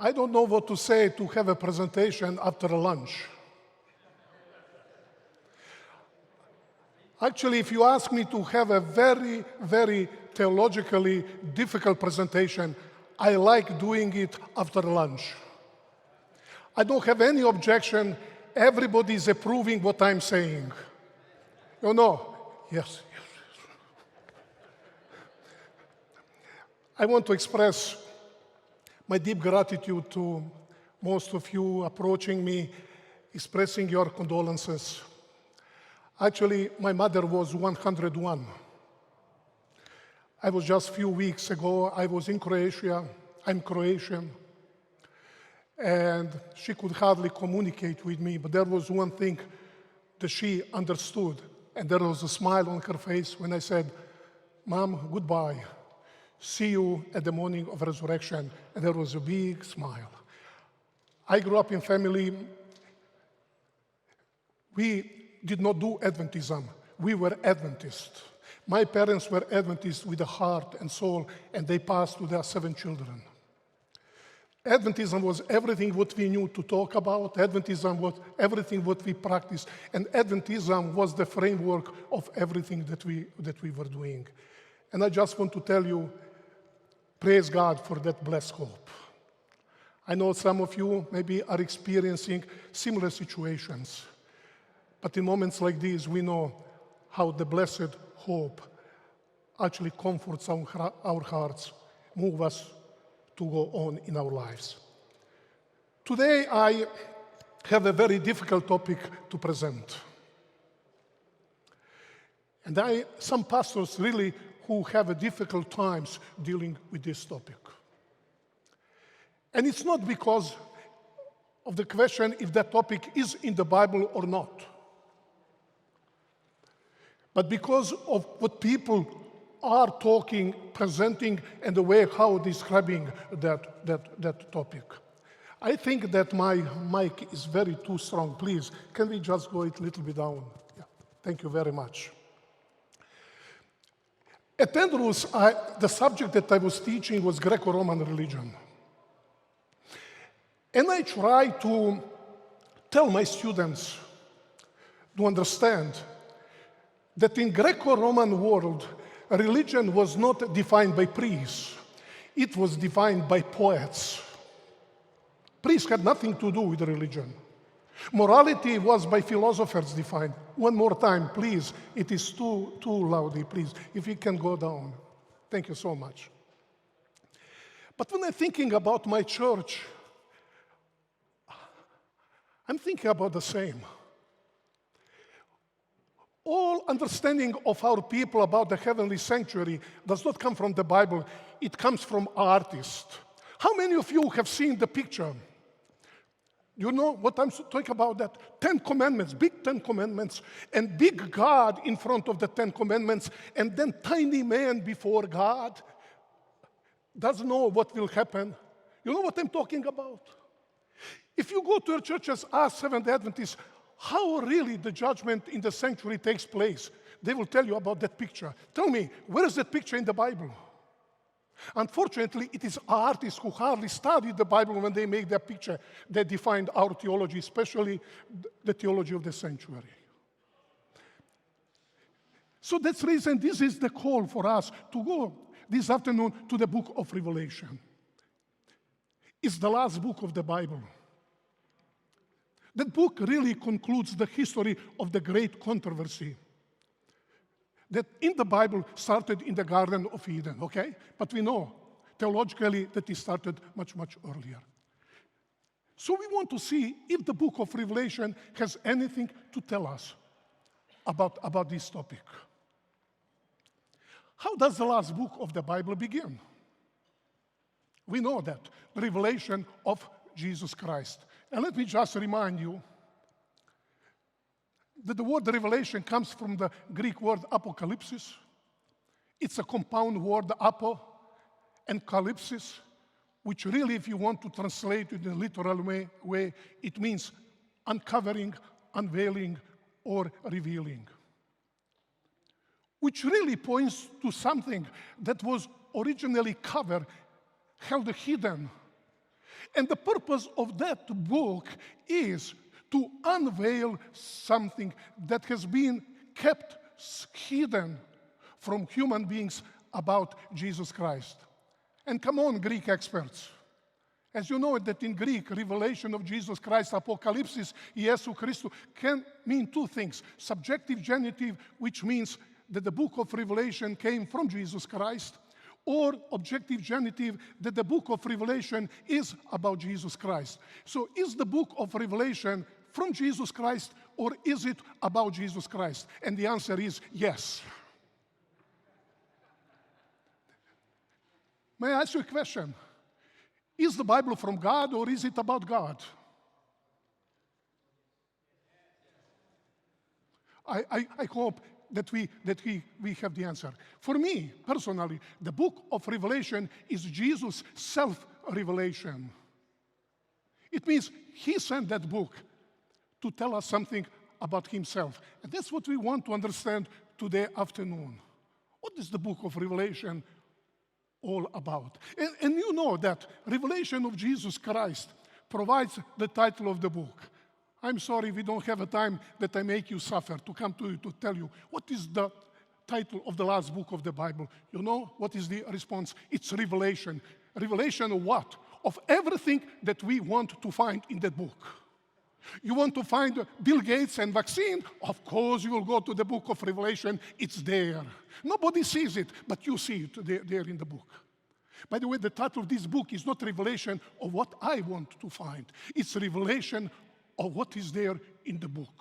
I don't know what to say to have a presentation after lunch. Actually, if you ask me to have a very, very theologically difficult presentation, I like doing it after lunch. I don't have any objection. Everybody is approving what I'm saying. You know? Yes. I want to express my deep gratitude to most of you approaching me, expressing your condolences. Actually, my mother was 101. I was just a few weeks ago, I was in Croatia. I'm Croatian. And she could hardly communicate with me, but there was one thing that she understood, and there was a smile on her face when I said, "Mom, goodbye. See you at the morning of resurrection." And there was a big smile. I grew up in family. We did not do Adventism. We were Adventists. My parents were Adventists with the heart and soul, and they passed to their 7 children. Adventism was everything what we knew to talk about. Adventism was everything what we practiced. And Adventism was the framework of everything that we were doing. And I just want to tell you, praise God for that blessed hope. I know some of you maybe are experiencing similar situations. But in moments like these, we know how the blessed hope actually comforts our hearts, moves us to go on in our lives. Today, I have a very difficult topic to present. And some pastors really who have a difficult times dealing with this topic. And it's not because of the question if that topic is in the Bible or not, but because of what people are talking, presenting, and the way how describing that topic. I think that my mic is very too strong. Please, can we just go it a little bit down? Yeah. Thank you very much. At Andrews, the subject that I was teaching was Greco-Roman religion. And I try to tell my students to understand that in Greco-Roman world, religion was not defined by priests. It was defined by poets. Priests had nothing to do with religion. Morality was by philosophers defined. One more time, please. It is too loudly, please. If you can go down. Thank you so much. But when I'm thinking about my church, I'm thinking about the same. All understanding of our people about the heavenly sanctuary does not come from the Bible. It comes from artists. How many of you have seen the picture? You know what I'm talking about? That 10 commandments, big 10 commandments, and big God in front of the 10 commandments, and then tiny man before God doesn't know what will happen. You know what I'm talking about? If you go to a church as us, Seventh Adventists, how really the judgment in the sanctuary takes place, they will tell you about that picture. Tell me, where is that picture in the Bible? Unfortunately, it is artists who hardly studied the Bible when they make their picture that defined our theology, especially the theology of the sanctuary. So that's the reason this is the call for us to go this afternoon to the book of Revelation. It's the last book of the Bible. That book really concludes the history of the great controversy that in the Bible started in the Garden of Eden, okay? But we know theologically that it started much, much earlier. So we want to see if the book of Revelation has anything to tell us about this topic. How does the last book of the Bible begin? We know that, the revelation of Jesus Christ. And let me just remind you that the word revelation comes from the Greek word apocalypsis. It's a compound word, apo and calypsis, which really, if you want to translate it in a literal way, it means uncovering, unveiling, or revealing. Which really points to something that was originally covered, held hidden. And the purpose of that book is to unveil something that has been kept hidden from human beings about Jesus Christ. And come on, Greek experts. As you know that in Greek, revelation of Jesus Christ, apocalypsis, Iesu Christou, can mean two things. Subjective genitive, which means that the book of Revelation came from Jesus Christ, or objective genitive, that the book of Revelation is about Jesus Christ. So is the book of Revelation from Jesus Christ, or is it about Jesus Christ? And the answer is yes. May I ask you a question? Is the Bible from God, or is it about God? I hope that we have the answer. For me, personally, the book of Revelation is Jesus' self-revelation. It means he sent that book to tell us something about himself. And that's what we want to understand today afternoon. What is the book of Revelation all about? And you know that revelation of Jesus Christ provides the title of the book. I'm sorry we don't have a time that I make you suffer to come to you to tell you what is the title of the last book of the Bible. You know what is the response? It's Revelation. Revelation of what? Of everything that we want to find in that book. You want to find Bill Gates and vaccine? Of course you will go to the book of Revelation. It's there. Nobody sees it, but you see it there in the book. By the way, the title of this book is not revelation of what I want to find. It's revelation of what is there in the book.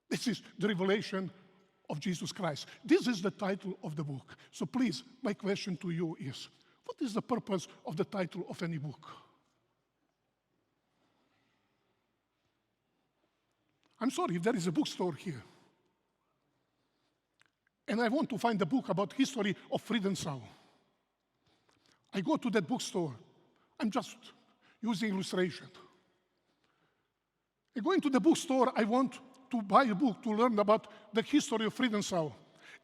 This is the revelation of Jesus Christ. This is the title of the book. So please, my question to you is, what is the purpose of the title of any book? I'm sorry if there is a bookstore here, and I want to find a book about history of Friedenthal. I go to that bookstore. I'm just using illustration. I go into the bookstore. I want to buy a book to learn about the history of Friedenthal.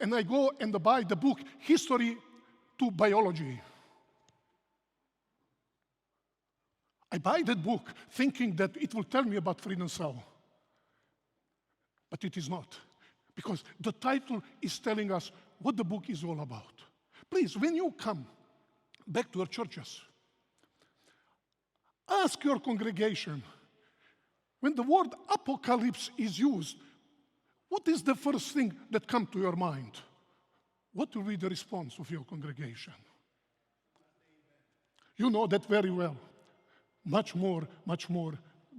And I go and buy the book, History to Biology. I buy that book thinking that it will tell me about Friedenthal. But it is not, because the title is telling us what the book is all about. Please, when you come back to your churches, ask your congregation, when the word apocalypse is used, what is the first thing that comes to your mind? What will be the response of your congregation? You know that very well, much more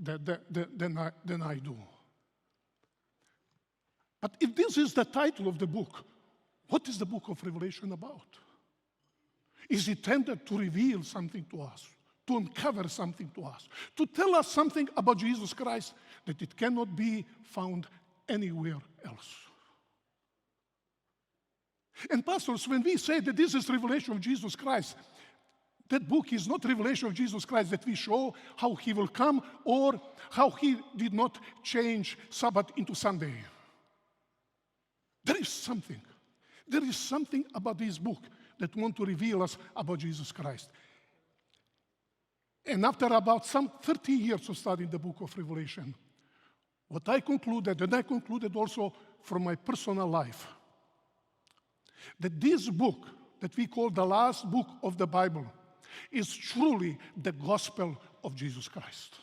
than I do. But if this is the title of the book, what is the book of Revelation about? Is it intended to reveal something to us, to uncover something to us, to tell us something about Jesus Christ that it cannot be found anywhere else? And pastors, when we say that this is revelation of Jesus Christ, that book is not revelation of Jesus Christ that we show how he will come or how he did not change Sabbath into Sunday. There is something about this book that wants to reveal us about Jesus Christ. And after about some 30 years of studying the book of Revelation, what I concluded, and I concluded also from my personal life, that this book that we call the last book of the Bible is truly the gospel of Jesus Christ.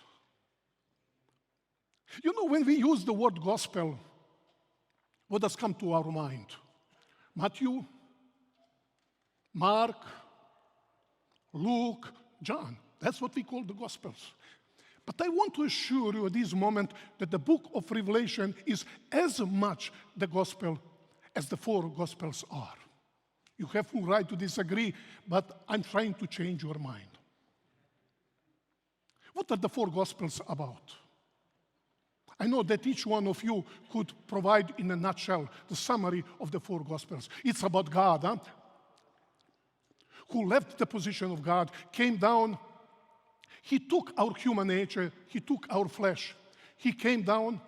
You know, when we use the word gospel, what does come to our mind? Matthew, Mark, Luke, John. That's what we call the Gospels. But I want to assure you at this moment that the book of Revelation is as much the Gospel as the four Gospels are. You have full right to disagree, but I'm trying to change your mind. What are the four Gospels about? I know that each one of you could provide in a nutshell the summary of the four Gospels. It's about God, who left the position of God, came down. He took our human nature. He took our flesh. He came down.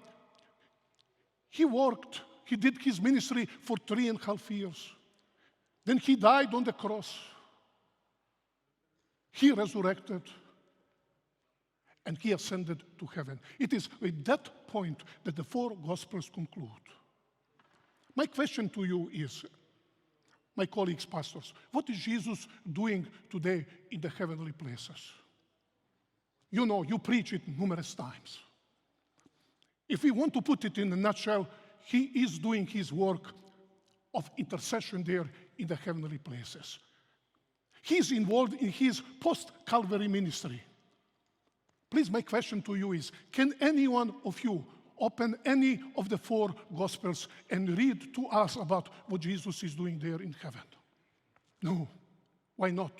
He worked. He did his ministry for 3.5 years. Then he died on the cross. He resurrected, and he ascended to heaven. It is with that point that the four Gospels conclude. My question to you is, my colleagues, pastors, what is Jesus doing today in the heavenly places? You know, you preach it numerous times. If we want to put it in a nutshell, he is doing his work of intercession there in the heavenly places. He's involved in his post-Calvary ministry. Please, my question to you is, can any one of you open any of the four Gospels and read to us about what Jesus is doing there in heaven? No. Why not?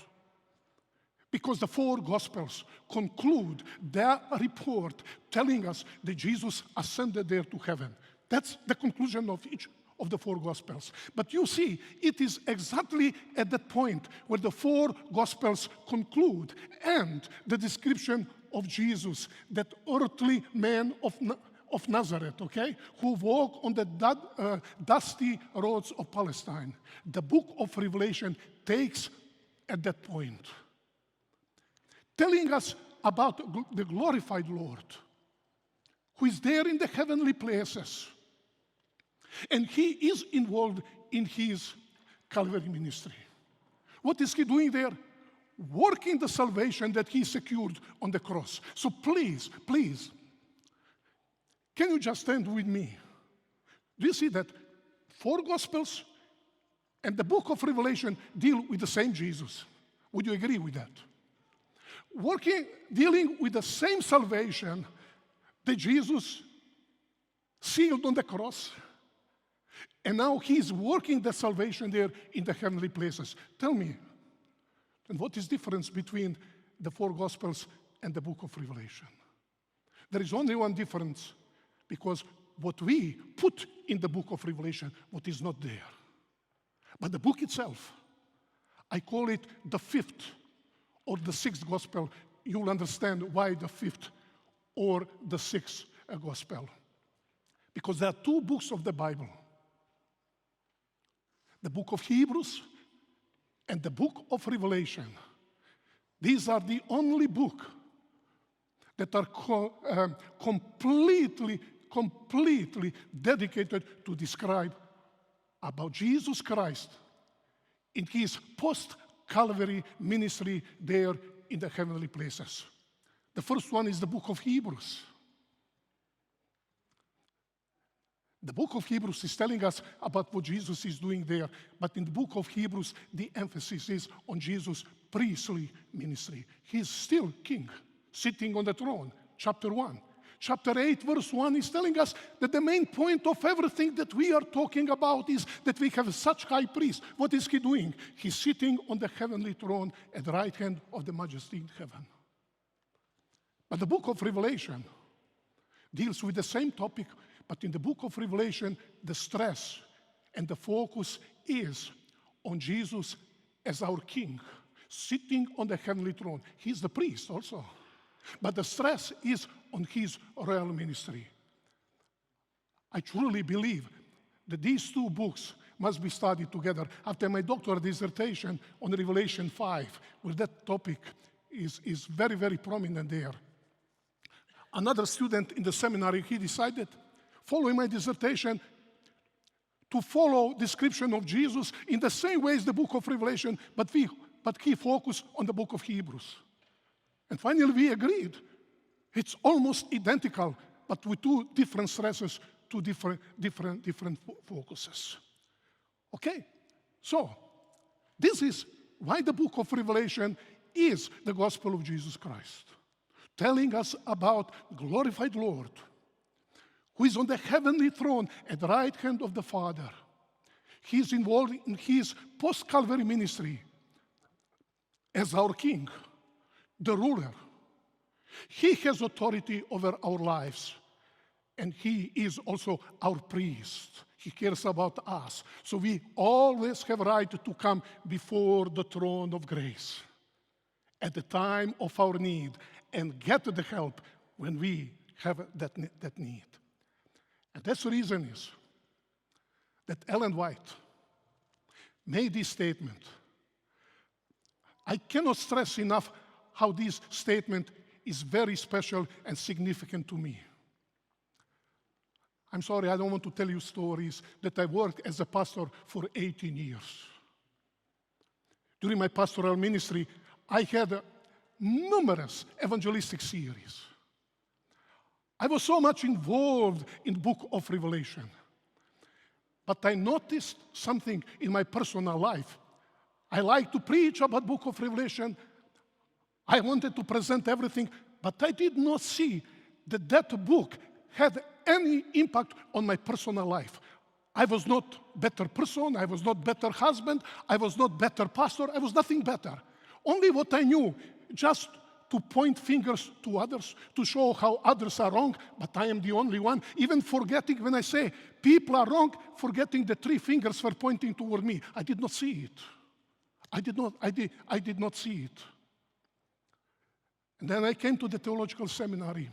Because the four Gospels conclude their report telling us that Jesus ascended there to heaven. That's the conclusion of each of the four Gospels. But you see, it is exactly at that point where the four Gospels conclude and the description of Jesus, that earthly man of Nazareth, okay, who walked on the dusty roads of Palestine. The book of Revelation takes at that point, telling us about the glorified Lord, who is there in the heavenly places. And he is involved in his Calvary ministry. What is he doing there? Working the salvation that he secured on the cross. So please, can you just stand with me? Do you see that four Gospels and the book of Revelation deal with the same Jesus? Would you agree with that? Dealing with the same salvation that Jesus sealed on the cross. And now he's working the salvation there in the heavenly places. Tell me, and what is the difference between the four Gospels and the book of Revelation? There is only one difference, because what we put in the book of Revelation, what is not there. But the book itself, I call it the fifth or the sixth Gospel. You'll understand why the fifth or the sixth Gospel. Because there are two books of the Bible. The book of Hebrews and the book of Revelation. These are the only book that are completely dedicated to describe about Jesus Christ in his post-Calvary ministry there in the heavenly places. The first one is the book of Hebrews. The book of Hebrews is telling us about what Jesus is doing there, but in the book of Hebrews, the emphasis is on Jesus' priestly ministry. He's still king, sitting on the throne, chapter 1. Chapter 8, verse 1 is telling us that the main point of everything that we are talking about is that we have such high priest. What is he doing? He's sitting on the heavenly throne at the right hand of the majesty in heaven. But the book of Revelation deals with the same topic, but in the book of Revelation, the stress and the focus is on Jesus as our king, sitting on the heavenly throne. He's the priest also. But the stress is on his royal ministry. I truly believe that these two books must be studied together. After my doctoral dissertation on Revelation 5, where that topic is very, very prominent there, another student in the seminary, he decided, following my dissertation, to follow description of Jesus in the same way as the book of Revelation, but he focused on the book of Hebrews. And finally we agreed. It's almost identical, but with two different stresses, two different focuses. Okay? So, this is why the book of Revelation is the gospel of Jesus Christ, telling us about glorified Lord, who is on the heavenly throne at the right hand of the Father. He is involved in his post-Calvary ministry as our king, the ruler. He has authority over our lives, and he is also our priest. He cares about us. So we always have a right to come before the throne of grace at the time of our need and get the help when we have that need. And that's the reason is that Ellen White made this statement. I cannot stress enough how this statement is very special and significant to me. I'm sorry, I don't want to tell you stories that I worked as a pastor for 18 years. During my pastoral ministry, I had numerous evangelistic series. I was so much involved in the book of Revelation. But I noticed something in my personal life. I like to preach about the book of Revelation. I wanted to present everything, but I did not see that that book had any impact on my personal life. I was not a better person, I was not a better husband, I was not a better pastor, I was nothing better. Only what I knew, just to point fingers to others, to show how others are wrong, but I am the only one. Even forgetting when I say people are wrong, forgetting the 3 fingers were pointing toward me. I did not see it. I did not see it. And then I came to the theological seminary.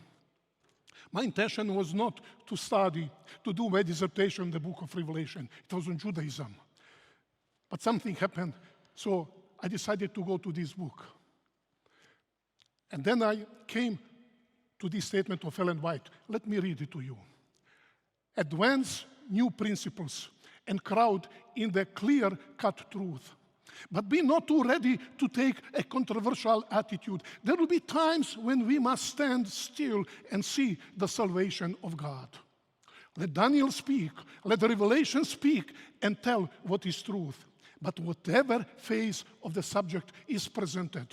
My intention was not to study, to do my dissertation on the book of Revelation. It was on Judaism. But something happened, so I decided to go to this book. And then I came to this statement of Ellen White. Let me read it to you. Advance new principles and crowd in the clear-cut truth. But be not too ready to take a controversial attitude. There will be times when we must stand still and see the salvation of God. Let Daniel speak, let the Revelation speak and tell what is truth. But whatever phase of the subject is presented,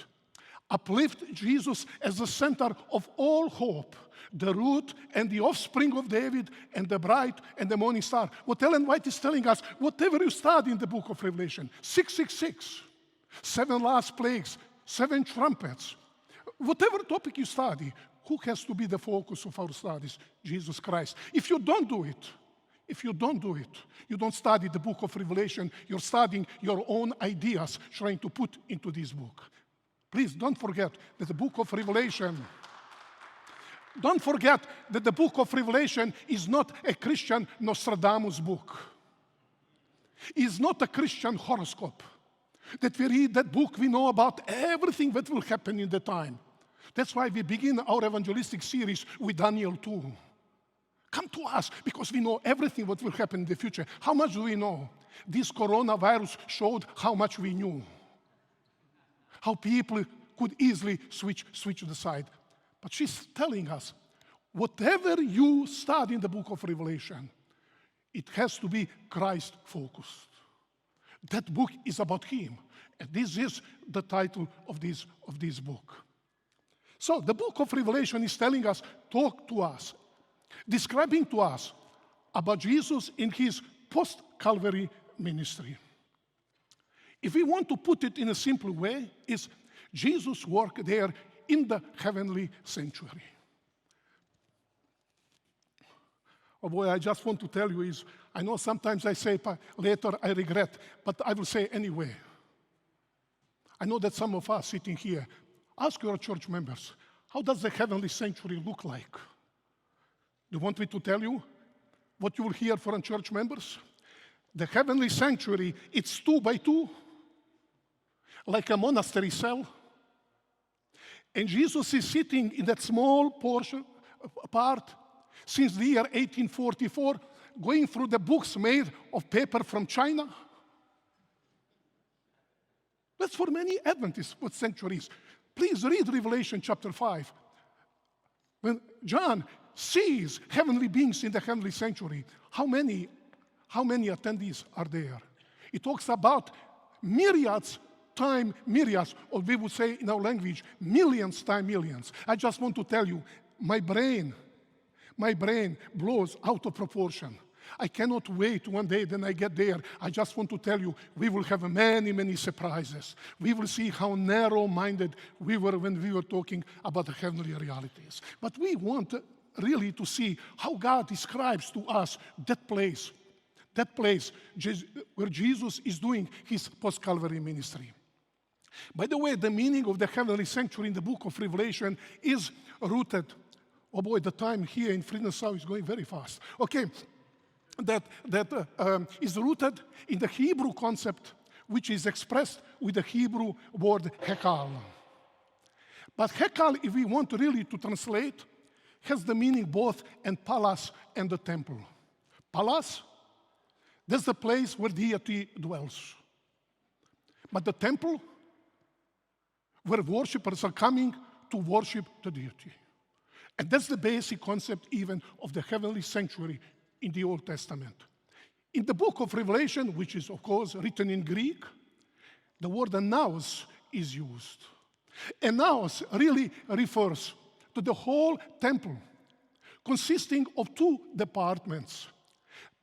uplift Jesus as the center of all hope, the root and the offspring of David and the bright and the morning star. What Ellen White is telling us, whatever you study in the book of Revelation, 666, 7 last plagues, 7 trumpets, whatever topic you study, who has to be the focus of our studies? Jesus Christ. If you don't do it, you don't study the book of Revelation, you're studying your own ideas trying to put into this book. Please don't forget that the book of Revelation is not a Christian Nostradamus book. It's not a Christian horoscope. That we read that book, we know about everything that will happen in the time. That's why we begin our evangelistic series with Daniel 2. Come to us because we know everything what will happen in the future. How much do we know? This coronavirus showed how much we knew. How people could easily switch the side. But she's telling us, whatever you study in the book of Revelation, it has to be Christ-focused. That book is about Him. And this is the title of this book. So the book of Revelation is telling us, talk to us, describing to us about Jesus in His post-Calvary ministry. If we want to put it in a simple way, it's Jesus' work there in the heavenly sanctuary. Oh boy, I just want to tell you is, I know sometimes I say later I regret, but I will say anyway. I know that some of us sitting here, ask your church members, how does the heavenly sanctuary look like? Do you want me to tell you what you will hear from church members? The heavenly sanctuary, it's 2 by 2, like a monastery cell. And Jesus is sitting in that small part since the year 1844, going through the books made of paper from China. That's for many Adventists what sanctuary is. Please read Revelation chapter 5. When John sees heavenly beings in the heavenly sanctuary, how many attendees are there? It talks about myriads, or we would say in our language, millions times millions. I just want to tell you, my brain blows out of proportion. I cannot wait one day, then I get there. I just want to tell you, we will have many, many surprises. We will see how narrow-minded we were when we were talking about the heavenly realities. But we want really to see how God describes to us that place where Jesus is doing His post-Calvary ministry. By the way, the meaning of the heavenly sanctuary in the book of Revelation is rooted. Oh boy, the time here in Freedom South is going very fast. Okay, that is rooted in the Hebrew concept, which is expressed with the Hebrew word hekal. But Hekal, if we want really to translate, has the meaning both in palace and the temple. Palace, that's the place where deity dwells. But the temple, where worshippers are coming to worship the deity. And that's the basic concept even of the heavenly sanctuary in the Old Testament. In the book of Revelation, which is of course written in Greek, the word naos is used. And naos really refers to the whole temple, consisting of two departments.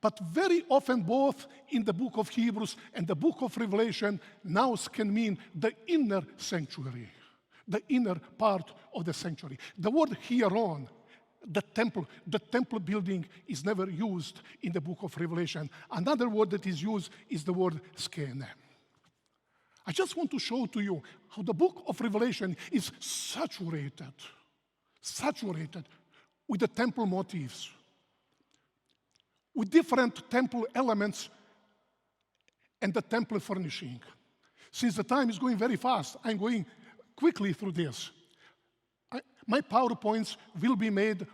But very often, both in the book of Hebrews and the book of Revelation, naos can mean the inner sanctuary, the inner part of the sanctuary. The word hieron, the temple building, is never used in the book of Revelation. Another word that is used is the word skene. I just want to show to you how the book of Revelation is saturated with the temple motifs, with different temple elements and the temple furnishing. Since the time is going very fast, I'm going quickly through this. My PowerPoints will be made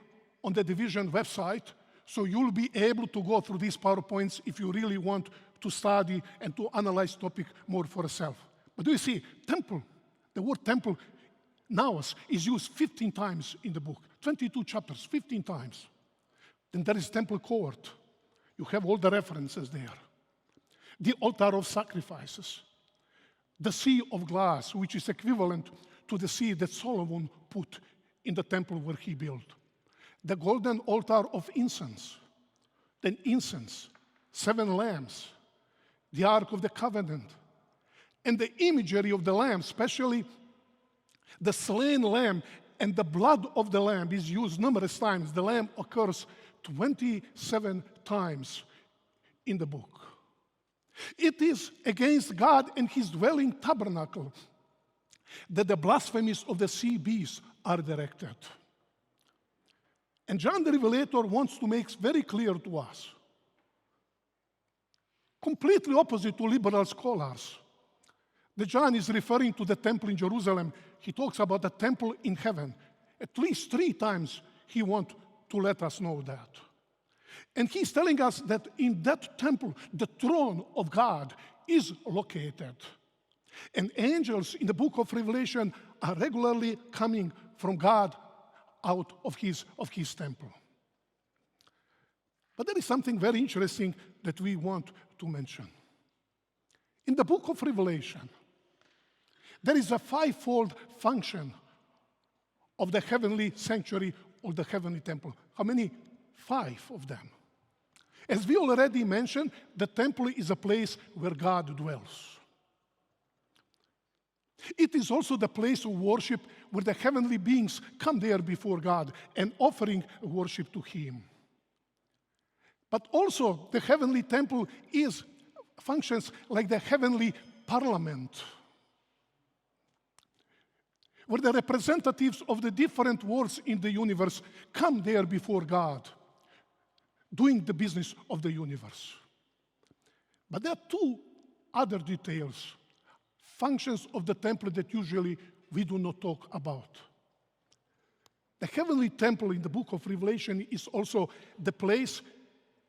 on the division website, so you'll be able to go through these PowerPoints if you really want to study and to analyze topic more for yourself. But do you see, temple, the word temple, naos, is used 15 times in the book, 22 chapters, 15 times. Then there is temple court. You have all the references there. The altar of sacrifices. The sea of glass, which is equivalent to the sea that Solomon put in the temple where he built. The golden altar of incense. Then incense, 7 lambs, the Ark of the Covenant, and the imagery of the lamb, especially the slain lamb and the blood of the lamb is used numerous times. The lamb occurs 27 times in the book. It is against God and his dwelling tabernacle that the blasphemies of the sea beasts are directed. And John the Revelator wants to make very clear to us, completely opposite to liberal scholars, that John is referring to the temple in Jerusalem. He talks about the temple in heaven. At least 3 times he wants to let us know that. And he's telling us that in that temple, the throne of God is located. And angels in the book of Revelation are regularly coming from God out of his temple. But there is something very interesting that we want to mention. In the book of Revelation, there is a 5-fold function of the heavenly sanctuary or the heavenly temple. How many? 5 of them. As we already mentioned, the temple is a place where God dwells. It is also the place of worship where the heavenly beings come there before God and offering worship to him. But also the heavenly temple functions like the heavenly parliament, where the representatives of the different worlds in the universe come there before God, doing the business of the universe. But there are 2 other details, functions of the temple that usually we do not talk about. The heavenly temple in the book of Revelation is also the place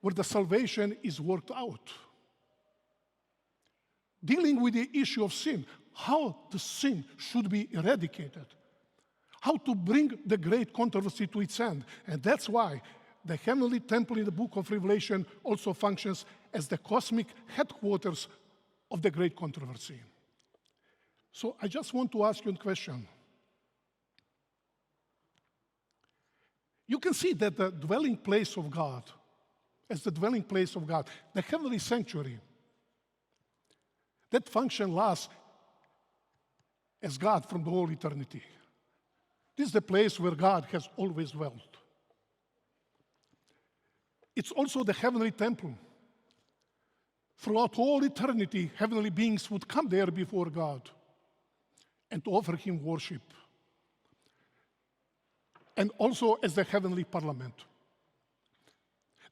where the salvation is worked out. Dealing with the issue of sin, how the sin should be eradicated, how to bring the great controversy to its end. And that's why the heavenly temple in the book of Revelation also functions as the cosmic headquarters of the great controversy. So I just want to ask you a question. You can see that the dwelling place of God, as the dwelling place of God, the heavenly sanctuary, that function lasts as God from the whole eternity. This is the place where God has always dwelt. It's also the heavenly temple. Throughout all eternity, heavenly beings would come there before God and to offer him worship. And also as the heavenly parliament.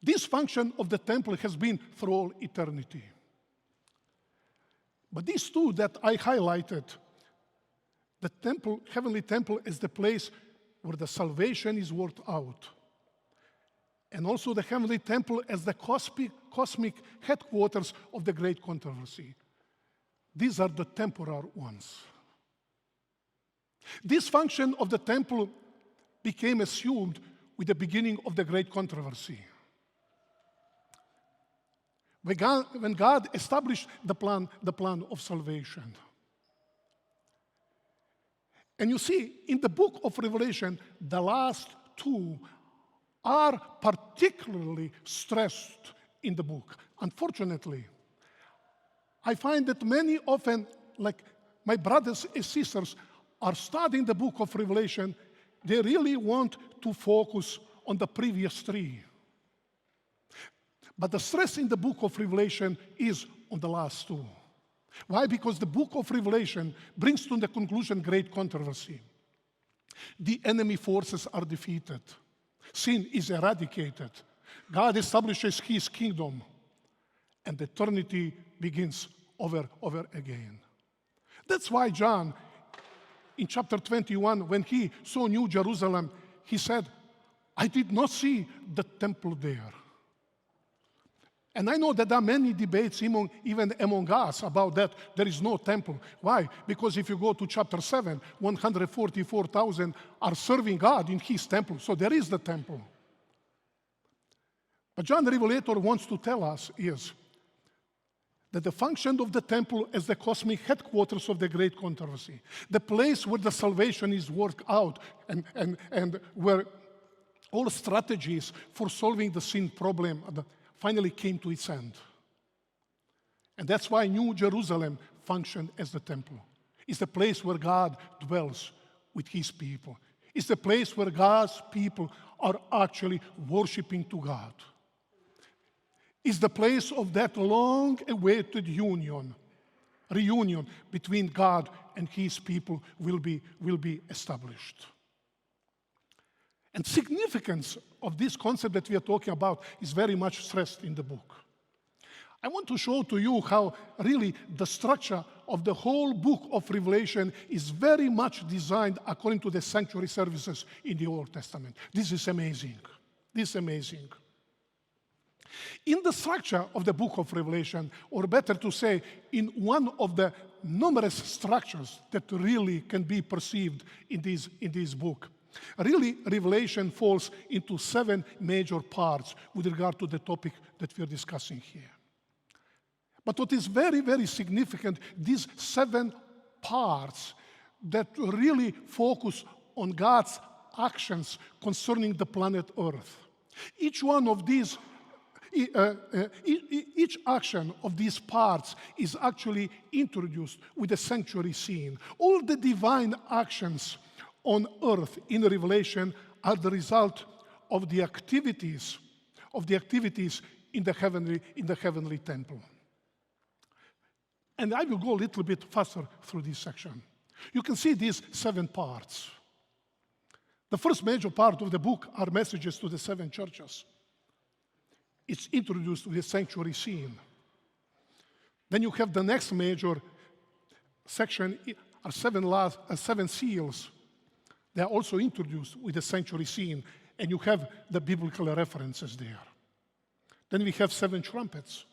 This function of the temple has been through all eternity. But these 2 that I highlighted, The temple, heavenly temple, is the place where the salvation is worked out. And also the heavenly temple as the cosmic headquarters of the great controversy. These are the temporal ones. This function of the temple became assumed with the beginning of the great controversy. When God established the plan of salvation. And you see, in the book of Revelation, the last two are particularly stressed in the book. Unfortunately, I find that many often, like my brothers and sisters, are studying the book of Revelation. They really want to focus on the previous three. But the stress in the book of Revelation is on the last two. Why? Because the book of Revelation brings to the conclusion great controversy. The enemy forces are defeated. Sin is eradicated. God establishes his kingdom. And eternity begins over again. That's why John, in chapter 21, when he saw New Jerusalem, he said, I did not see the temple there. And I know that there are many debates even among us about that. There is no temple. Why? Because if you go to chapter 7, 144,000 are serving God in his temple. So there is the temple. But John the Revelator wants to tell us is that the function of the temple as the cosmic headquarters of the great controversy, the place where the salvation is worked out and where all strategies for solving the sin problem finally came to its end. And that's why New Jerusalem functioned as the temple. It's the place where God dwells with his people. It's the place where God's people are actually worshiping to God. It's the place of that long-awaited reunion between God and his people will be established. And significance of this concept that we are talking about is very much stressed in the book. I want to show to you how really the structure of the whole book of Revelation is very much designed according to the sanctuary services in the Old Testament. This is amazing. This is amazing. In the structure of the book of Revelation, or better to say, in one of the numerous structures that really can be perceived in this book, really, Revelation falls into 7 major parts with regard to the topic that we are discussing here. But what is very, very significant, these 7 parts that really focus on God's actions concerning the planet Earth. Each one of these, each action of these parts is actually introduced with a sanctuary scene. All the divine actions on earth in Revelation are the result of the activities in the heavenly temple. And I will go a little bit faster through this section. You can see these 7 parts. The first major part of the book are messages to the 7 churches. It's introduced with a sanctuary scene. Then you have the next major section are 7 seals. They are also introduced with the sanctuary scene, and you have the biblical references there. Then we have 7 trumpets.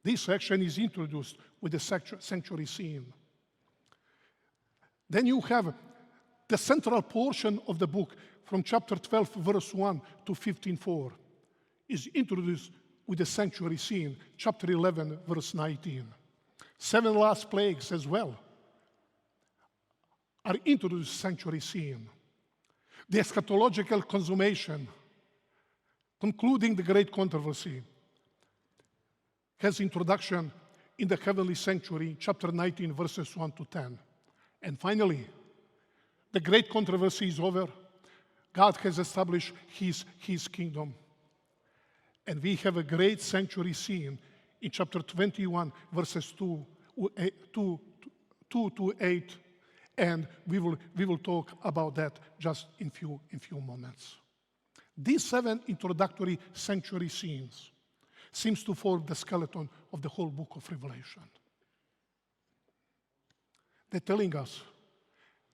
This section is introduced with the sanctuary scene. Then you have the central portion of the book from chapter 12, verse 1 to 15:4 is introduced with the sanctuary scene, chapter 11, verse 19. 7 last plagues as well are introduced sanctuary scene. The eschatological consummation, concluding the great controversy, has introduction in the heavenly sanctuary, chapter 19, verses 1 to 10. And finally, the great controversy is over. God has established his kingdom. And we have a great sanctuary scene in chapter 21, verses 2 to 8. And we will talk about that just in few moments. These 7 introductory sanctuary scenes seems to form the skeleton of the whole book of Revelation. They're telling us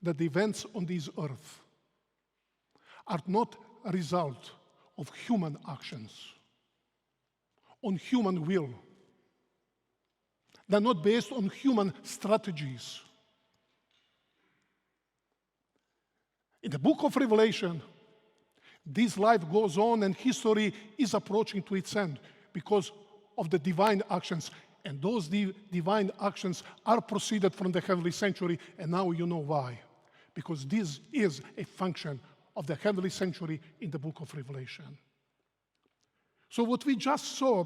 that the events on this earth are not a result of human actions, on human will. They're not based on human strategies. In the book of Revelation, this life goes on and history is approaching to its end because of the divine actions. And those divine actions are proceeded from the heavenly sanctuary, and now you know why. Because this is a function of the heavenly sanctuary in the book of Revelation. So what we just saw,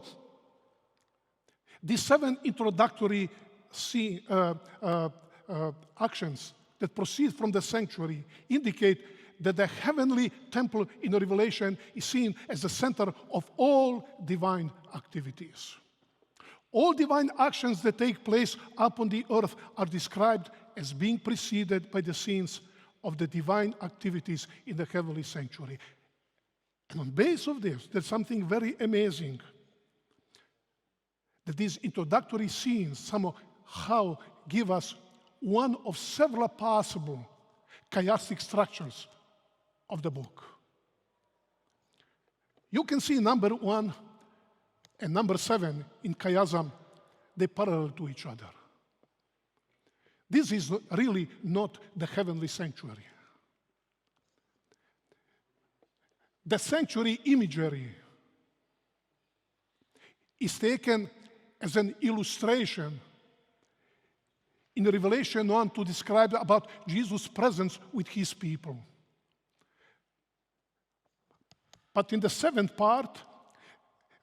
the 7 introductory actions that proceed from the sanctuary indicate that the heavenly temple in the Revelation is seen as the center of all divine activities. All divine actions that take place upon the earth are described as being preceded by the scenes of the divine activities in the heavenly sanctuary. And on the basis of this, there's something very amazing. That these introductory scenes somehow give us one of several possible chiastic structures of the book. You can see number 1 and number 7 in chiasm, they parallel to each other. This is really not the heavenly sanctuary. The sanctuary imagery is taken as an illustration in Revelation 1 to describe about Jesus' presence with his people. But in the 7th part,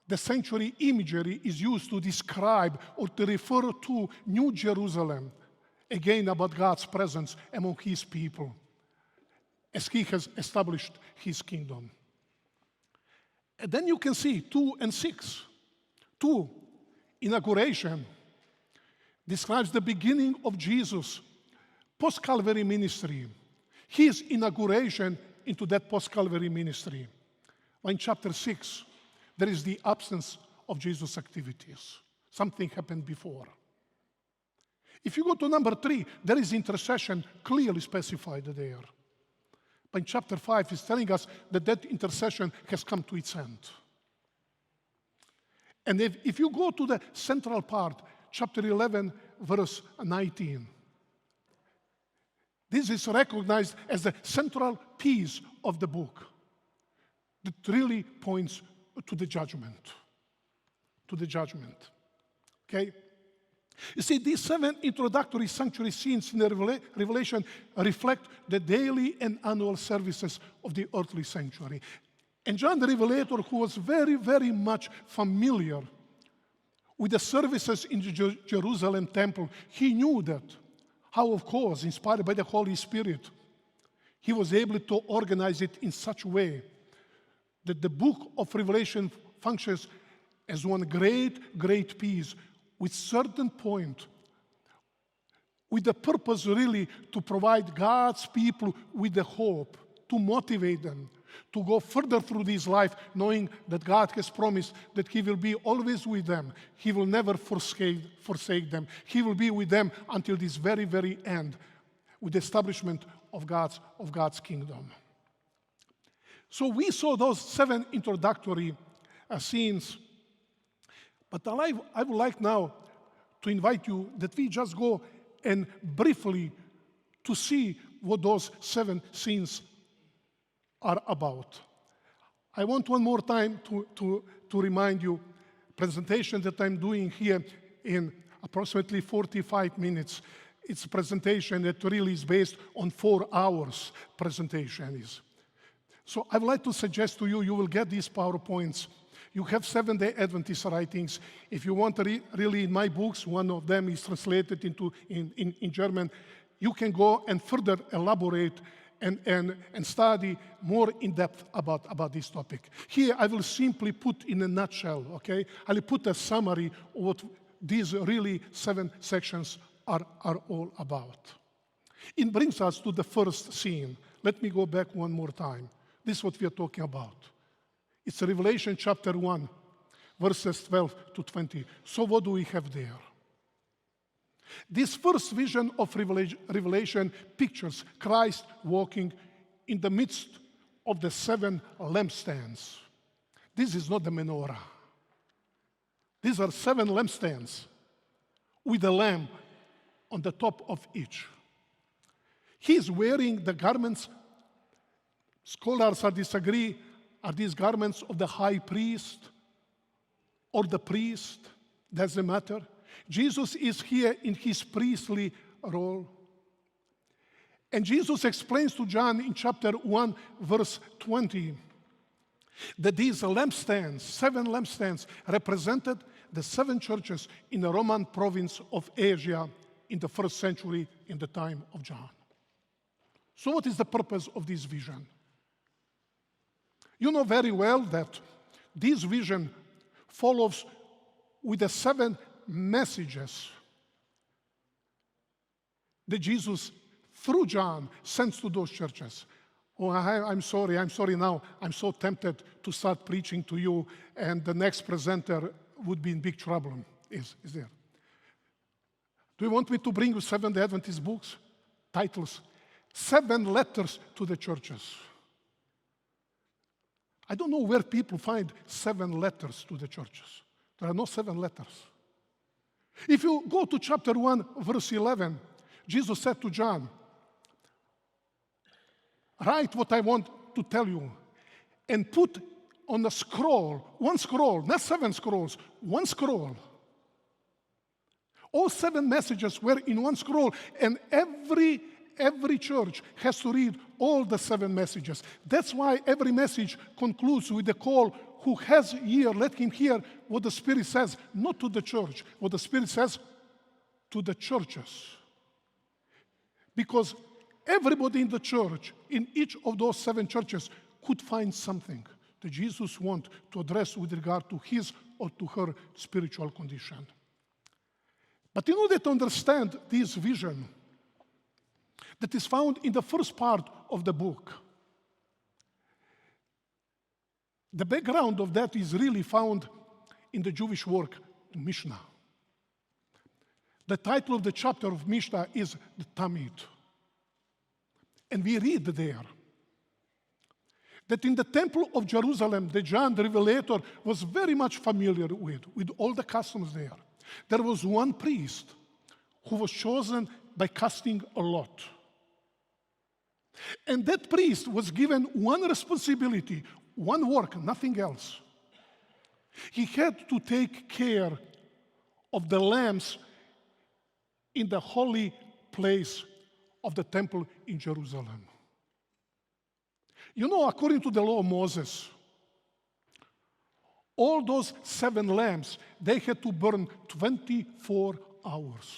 the sanctuary imagery is used to describe or to refer to New Jerusalem, again about God's presence among his people, as he has established his kingdom. And then you can see 2 and 6. 2, inauguration, describes the beginning of Jesus' post-Calvary ministry, his inauguration into that post-Calvary ministry. In chapter 6, there is the absence of Jesus' activities. Something happened before. If you go to number 3, there is intercession clearly specified there. But in chapter 5, it's telling us that that intercession has come to its end. And if you go to the central part, chapter 11, verse 19, this is recognized as the central piece of the book that really points to the judgment. To the judgment. Okay? You see, these 7 introductory sanctuary scenes in the Revelation reflect the daily and annual services of the earthly sanctuary. And John the Revelator, who was very, very much familiar with the services in the Jerusalem temple, he knew that, how, of course, inspired by the Holy Spirit, he was able to organize it in such a way that the book of Revelation functions as one great, great piece with certain point, with the purpose really to provide God's people with the hope, to motivate them, to go further through this life, knowing that God has promised that He will be always with them. He will never forsake them. He will be with them until this very, very end, with the establishment of God's kingdom. So we saw those 7 introductory scenes. But I would like now to invite you that we just go and briefly to see what those 7 scenes are about. I want one more time to remind you, presentation that I'm doing here in approximately 45 minutes. It's a presentation that really is based on 4 hours presentation. So I would like to suggest to you, you will get these PowerPoints. You have Seventh-day Adventist writings. If you want to really in my books, one of them is translated into in German. You can go and further elaborate and study more in depth about this topic. Here I will simply put in a nutshell, okay? I will put a summary of what these really 7 sections are all about. It brings us to the first scene. Let me go back one more time. This is what we are talking about. It's Revelation chapter 1, verses 12 to 20. So what do we have there? This first vision of Revelation pictures Christ walking in the midst of the 7 lampstands. This is not the menorah. These are 7 lampstands with a lamp on the top of each. He is wearing the garments. Scholars disagree. Are these garments of the high priest or the priest? Doesn't matter. Jesus is here in his priestly role. And Jesus explains to John in chapter 1, verse 20, that these lampstands, 7 lampstands, represented the 7 churches in the Roman province of Asia in the 1st century in the time of John. So what is the purpose of this vision? You know very well that this vision follows with the 7 messages that Jesus, through John, sends to those churches. Oh, I'm sorry now. I'm so tempted to start preaching to you, and the next presenter would be in big trouble. Is there? Do you want me to bring you 7 Adventist books? Titles. 7 letters to the churches. I don't know where people find 7 letters to the churches. There are no 7 letters. If you go to chapter 1, verse 11, Jesus said to John, write what I want to tell you and put on a scroll, 1 scroll, not 7 scrolls, 1 scroll. All 7 messages were in 1 scroll, and every church has to read all the 7 messages. That's why every message concludes with the call, who has ear, let him hear what the Spirit says, not to the church, what the Spirit says to the churches. Because everybody in the church, in each of those 7 churches, could find something that Jesus wants to address with regard to his or to her spiritual condition. But in order to understand this vision that is found in the first part of the book, the background of that is really found in the Jewish work, Mishnah. The title of the chapter of Mishnah is the Tamid. And we read there that in the temple of Jerusalem, that John the Revelator was very much familiar with all the customs there. There was one priest who was chosen by casting a lot. And that priest was given one responsibility, one work, nothing else. He had to take care of the lambs in the holy place of the temple in Jerusalem. You know, according to the law of Moses, all those 7 lambs, they had to burn 24 hours.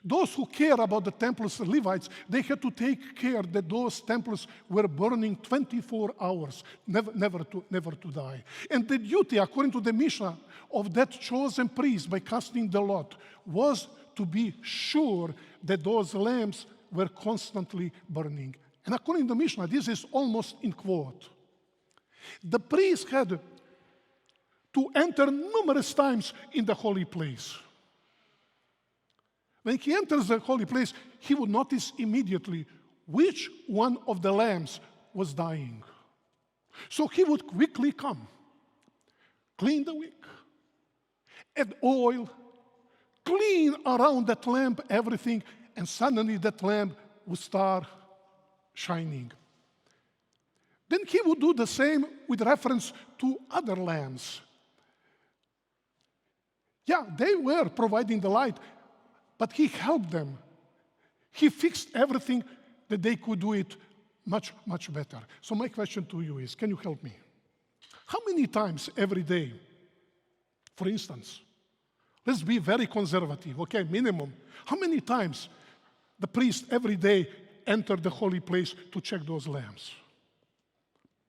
Those who care about the temples, Levites, they had to take care that those temples were burning 24 hours, never to die. And the duty, according to the Mishnah, of that chosen priest by casting the lot was to be sure that those lamps were constantly burning. And according to the Mishnah, this is almost in quote. The priest had to enter numerous times in the holy place. When he enters the holy place, he would notice immediately which one of the lamps was dying. So he would quickly come, clean the wick, add oil, clean around that lamp everything, and suddenly that lamp would start shining. Then he would do the same with reference to other lamps. Yeah, they were providing the light, but he helped them. He fixed everything that they could do it much, much better. So my question to you is, can you help me? How many times every day, for instance, let's be very conservative, okay, minimum. How many times the priest every day entered the holy place to check those lamps?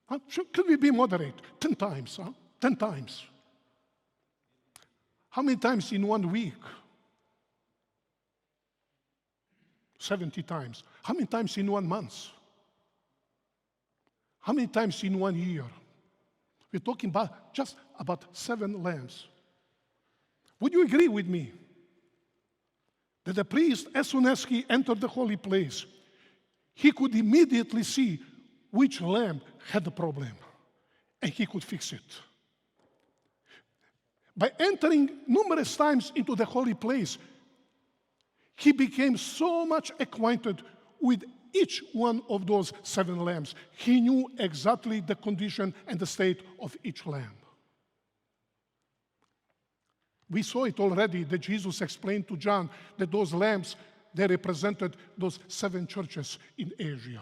Huh? Could we be moderate? 10 times, huh? 10 times. How many times in 1 week? 70 times. How many times in 1 month? How many times in 1 year? We're talking about just about 7 lamps. Would you agree with me that the priest, as soon as he entered the holy place, he could immediately see which lamb had the problem, and he could fix it. By entering numerous times into the holy place, he became so much acquainted with each one of those 7 lambs. He knew exactly the condition and the state of each lamb. We saw it already that Jesus explained to John that those lambs, they represented those 7 churches in Asia.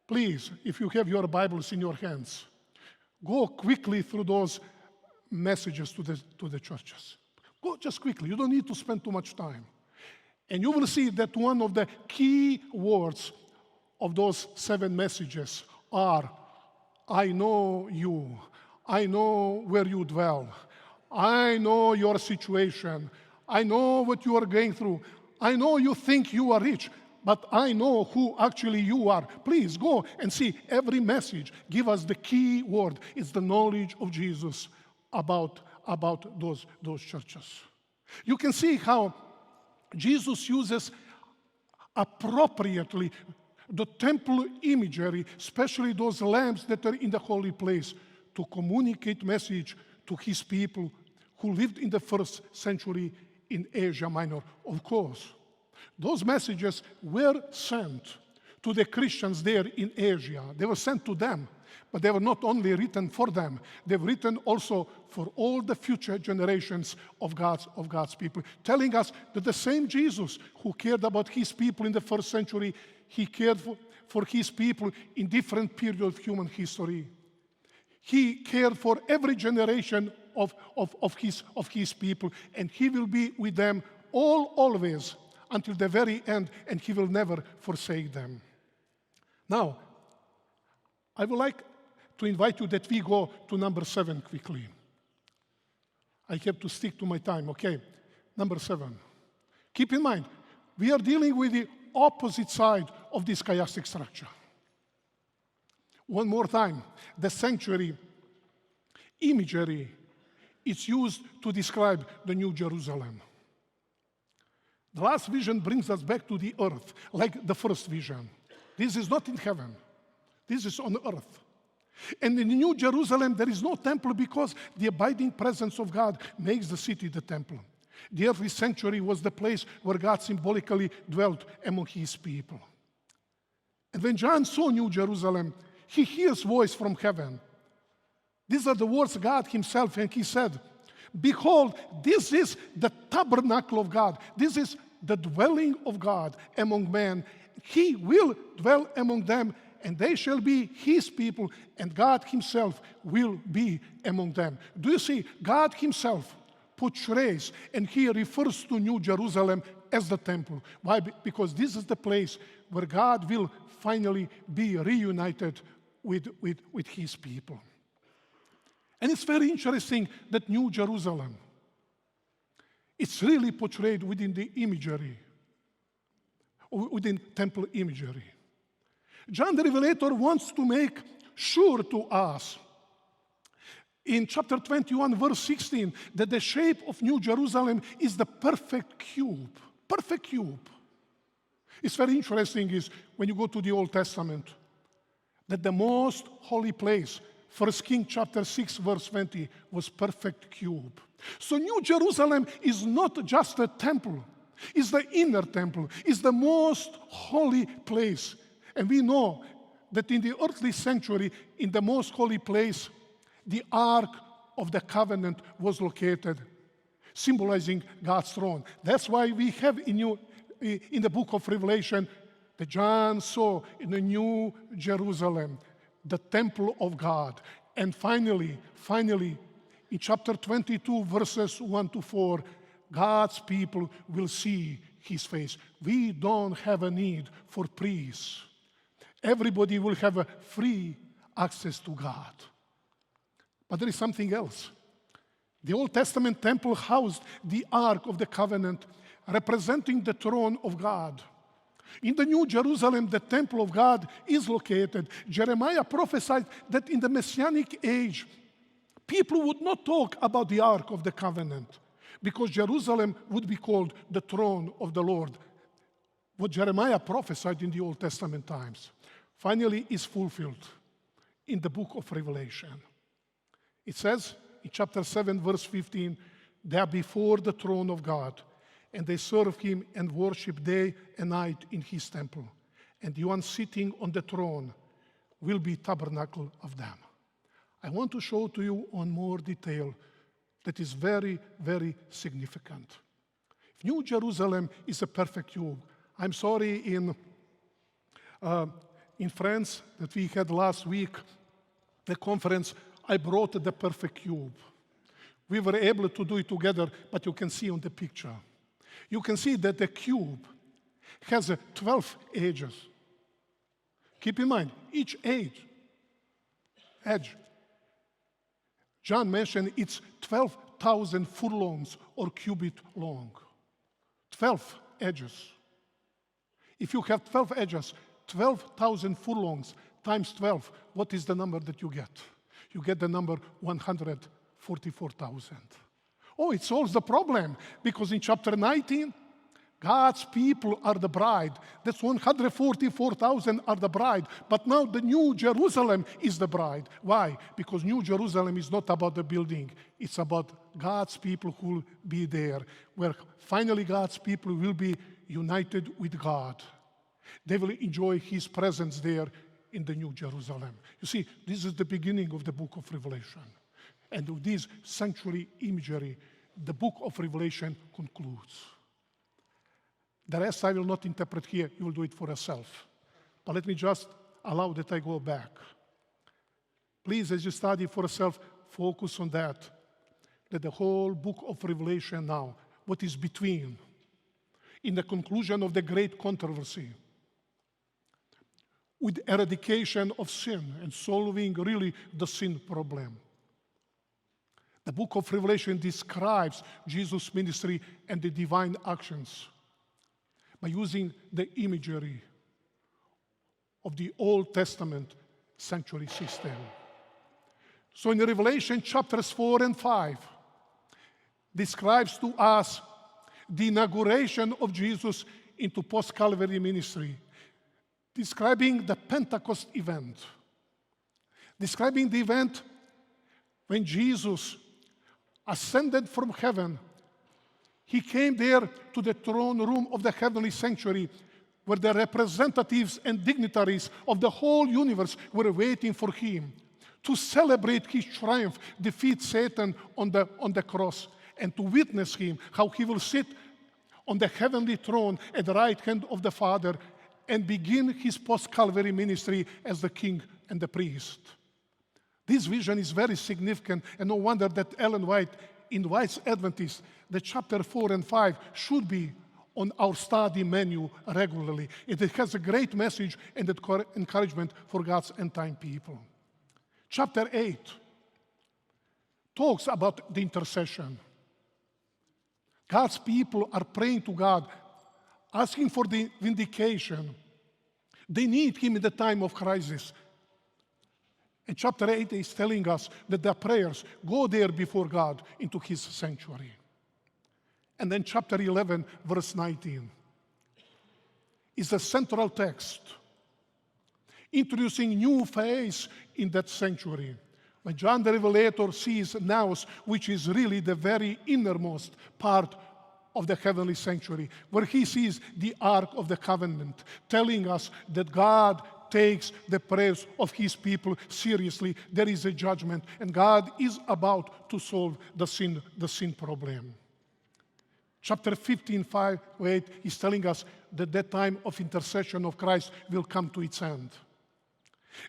Please, if you have your Bibles in your hands, go quickly through those messages to the churches. Go just quickly. You don't need to spend too much time. And you will see that one of the key words of those 7 messages are, I know you. I know where you dwell. I know your situation. I know what you are going through. I know you think you are rich, but I know who actually you are. Please go and see every message. Give us the key word. It's the knowledge of Jesus about those churches. You can see how Jesus uses appropriately the temple imagery, especially those lamps that are in the holy place, to communicate message to his people who lived in the 1st century in Asia Minor. Of course, those messages were sent to the Christians there in Asia. They were sent to them, but they were not only written for them, they were written also for all the future generations of God's people, telling us that the same Jesus who cared about his people in the 1st century, he cared for his people in different periods of human history. He cared for every generation of his people, and he will be with them always until the very end, and he will never forsake them. Now, I would like to invite you that we go to number 7 quickly. I have to stick to my time, okay? Number 7. Keep in mind, we are dealing with the opposite side of this chiastic structure. One more time, the sanctuary imagery is used to describe the New Jerusalem. The last vision brings us back to the earth, like the first vision. This is not in heaven. This is on earth. And in the New Jerusalem, there is no temple because the abiding presence of God makes the city the temple. The earthly sanctuary was the place where God symbolically dwelt among his people. And when John saw New Jerusalem, he hears voice from heaven. These are the words of God himself, and he said, behold, this is the tabernacle of God. This is the dwelling of God among men. He will dwell among them, and they shall be his people, and God himself will be among them. Do you see? God himself portrays, and he refers to New Jerusalem as the temple. Why? Because this is the place where God will finally be reunited with his people. And it's very interesting that New Jerusalem, it's really portrayed within the imagery, within temple imagery. John the Revelator wants to make sure to us in chapter 21, verse 16, that the shape of New Jerusalem is the perfect cube. Perfect cube. It's very interesting is when you go to the Old Testament, that the most holy place, 1 Kings chapter 6, verse 20, was perfect cube. So New Jerusalem is not just a temple. It's the inner temple. It's the most holy place. And we know that in the earthly sanctuary, in the most holy place, the Ark of the Covenant was located, symbolizing God's throne. That's why we have in the book of Revelation that John saw in the New Jerusalem, the temple of God. And finally, in chapter 22, verses 1 to 4, God's people will see his face. We don't have a need for priests. Everybody will have a free access to God. But there is something else. The Old Testament temple housed the Ark of the Covenant, representing the throne of God. In the New Jerusalem, the temple of God is located. Jeremiah prophesied that in the Messianic age, people would not talk about the Ark of the Covenant, because Jerusalem would be called the throne of the Lord. What Jeremiah prophesied in the Old Testament times finally is fulfilled in the book of Revelation. It says in chapter 7, verse 15, they are before the throne of God, and they serve him and worship day and night in his temple. And the one sitting on the throne will be tabernacle of them. I want to show to you on more detail that is very, very significant. If New Jerusalem is a perfect cube, I'm sorry, in France that we had last week, the conference, I brought the perfect cube. We were able to do it together, but you can see on the picture. You can see that the cube has 12 edges. Keep in mind, each edge, John mentioned it's 12,000 furlongs or cubit long. 12 edges. If you have 12 edges, 12,000 furlongs times 12, what is the number that you get? You get the number 144,000. Oh, it solves the problem, because in chapter 19, God's people are the bride. That's 144,000 are the bride. But now the New Jerusalem is the bride. Why? Because New Jerusalem is not about the building. It's about God's people who will be there, where finally God's people will be united with God. They will enjoy his presence there in the New Jerusalem. You see, this is the beginning of the book of Revelation. And with this sanctuary imagery, the book of Revelation concludes. The rest I will not interpret here. You will do it for yourself. But let me just allow that I go back. Please, as you study for yourself, focus on that the whole book of Revelation now, what is between, in the conclusion of the great controversy, with eradication of sin and solving really the sin problem. The book of Revelation describes Jesus' ministry and the divine actions by using the imagery of the Old Testament sanctuary system. So in Revelation chapters 4 and 5, describes to us the inauguration of Jesus into post-Calvary ministry, describing the Pentecost event, describing the event when Jesus ascended from heaven. He came there to the throne room of the heavenly sanctuary, where the representatives and dignitaries of the whole universe were waiting for him to celebrate his triumph, defeat Satan on the cross, and to witness him, how he will sit on the heavenly throne at the right hand of the Father and begin his post-Calvary ministry as the king and the priest. This vision is very significant, and no wonder that Ellen White invites Adventists that chapter 4 and 5 should be on our study menu regularly. It has a great message and encouragement for God's end-time people. Chapter 8 talks about the intercession. God's people are praying to God, asking for the vindication. They need him in the time of crisis. And chapter 8 is telling us that their prayers go there before God into his sanctuary. And then chapter 11, verse 19, is the central text, introducing new phase in that sanctuary. When John the Revelator sees Naos, which is really the very innermost part of the heavenly sanctuary, where he sees the Ark of the Covenant, telling us that God takes the prayers of his people seriously. There is a judgment, and God is about to solve the sin problem. Chapter 15, 5-8 is telling us that the time of intercession of Christ will come to its end.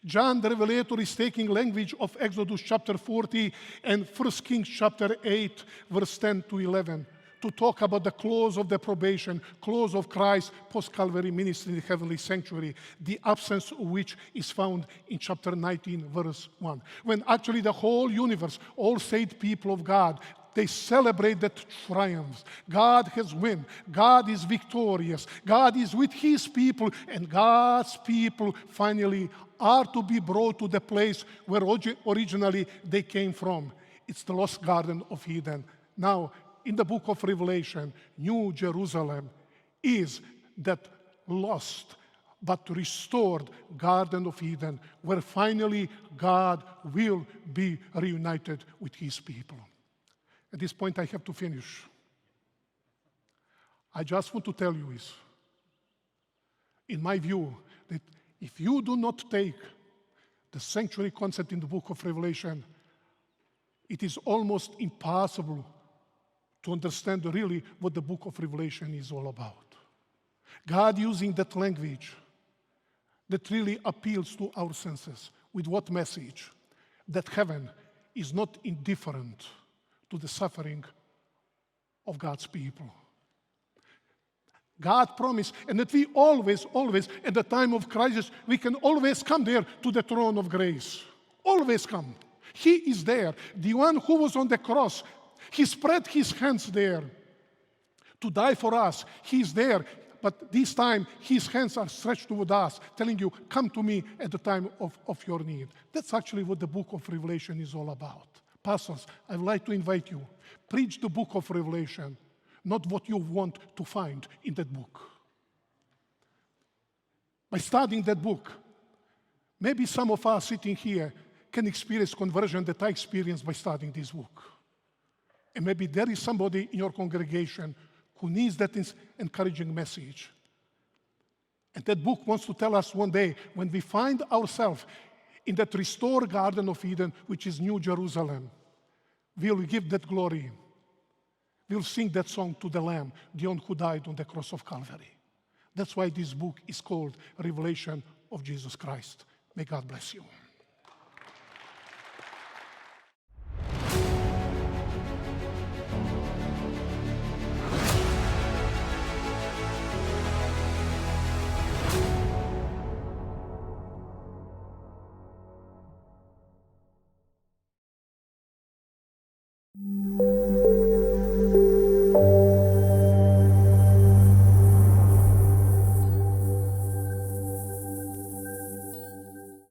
John the Revelator is taking language of Exodus chapter 40 and 1 Kings chapter 8, verse 10 to 11, to talk about the close of the probation, close of Christ's post-Calvary ministry in the heavenly sanctuary, the absence of which is found in chapter 19, verse 1. When actually the whole universe, all saved people of God, they celebrate that triumph. God has won. God is victorious. God is with his people, and God's people finally are to be brought to the place where originally they came from. It's the lost Garden of Eden. Now in the book of Revelation, New Jerusalem is that lost but restored Garden of Eden, where finally God will be reunited with his people. At this point, I have to finish. I just want to tell you this. In my view, that if you do not take the sanctuary concept in the book of Revelation, it is almost impossible to understand really what the book of Revelation is all about. God using that language that really appeals to our senses. With what message? That heaven is not indifferent to the suffering of God's people. God promised, and that we always, at the time of crisis, we can always come there to the throne of grace. Always come. He is there. The one who was on the cross, he spread his hands there to die for us. He is there. But this time, his hands are stretched toward us, telling you, come to me at the time of your need. That's actually what the book of Revelation is all about. Pastors, I would like to invite you, preach the book of Revelation, not what you want to find in that book. By studying that book, maybe some of us sitting here can experience conversion that I experienced by studying this book. And maybe there is somebody in your congregation who needs that encouraging message. And that book wants to tell us one day, when we find ourselves in that restored Garden of Eden, which is New Jerusalem, we'll give that glory. We'll sing that song to the Lamb, the one who died on the cross of Calvary. That's why this book is called Revelation of Jesus Christ. May God bless you.